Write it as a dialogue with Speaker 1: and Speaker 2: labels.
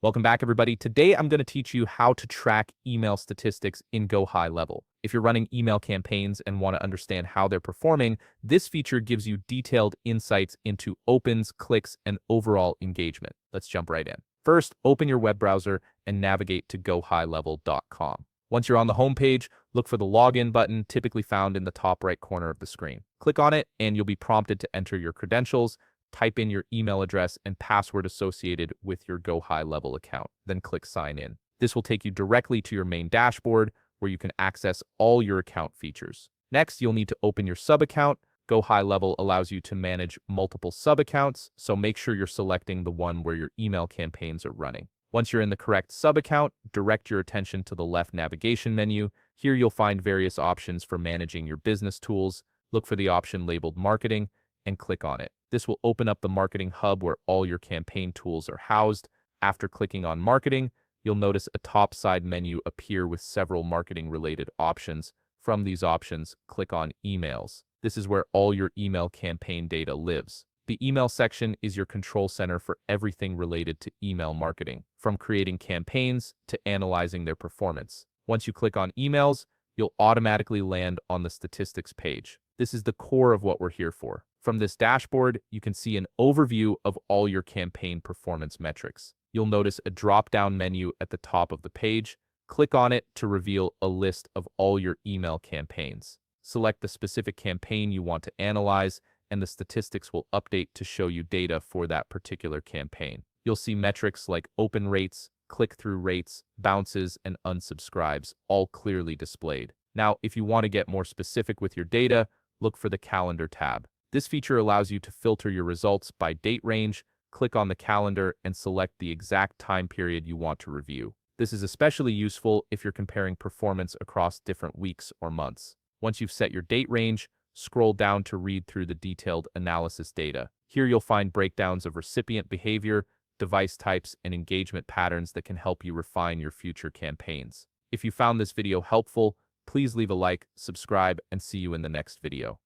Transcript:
Speaker 1: Welcome back, everybody. Today, I'm going to teach you how to track email statistics in GoHighLevel. If you're running email campaigns and want to understand how they're performing, this feature gives you detailed insights into opens, clicks, and overall engagement. Let's jump right in. First, open your web browser and navigate to GoHighLevel.com. Once you're on the home page, look for the login button, typically found in the top right corner of the screen. Click on it, and you'll be prompted to enter your credentials. Type in your email address and password associated with your GoHighLevel account, then click Sign In. This will take you directly to your main dashboard where you can access all your account features. Next, you'll need to open your sub-account. GoHighLevel allows you to manage multiple sub-accounts, so make sure you're selecting the one where your email campaigns are running. Once you're in the correct sub-account, direct your attention to the left navigation menu. Here you'll find various options for managing your business tools. Look for the option labeled Marketing and click on it. This will open up the marketing hub where all your campaign tools are housed. After clicking on Marketing, you'll notice a top side menu appear with several marketing-related options. From these options, click on Emails. This is where all your email campaign data lives. The email section is your control center for everything related to email marketing, from creating campaigns to analyzing their performance. Once you click on Emails, you'll automatically land on the statistics page. This is the core of what we're here for. From this dashboard, you can see an overview of all your campaign performance metrics. You'll notice a drop-down menu at the top of the page. Click on it to reveal a list of all your email campaigns. Select the specific campaign you want to analyze, and the statistics will update to show you data for that particular campaign. You'll see metrics like open rates, click-through rates, bounces, and unsubscribes, all clearly displayed. Now, if you want to get more specific with your data, look for the Calendar tab. This feature allows you to filter your results by date range. Click on the calendar and select the exact time period you want to review. This is especially useful if you're comparing performance across different weeks or months. Once you've set your date range, scroll down to read through the detailed analysis data. Here you'll find breakdowns of recipient behavior, device types, and engagement patterns that can help you refine your future campaigns. If you found this video helpful, please leave a like, subscribe, and see you in the next video.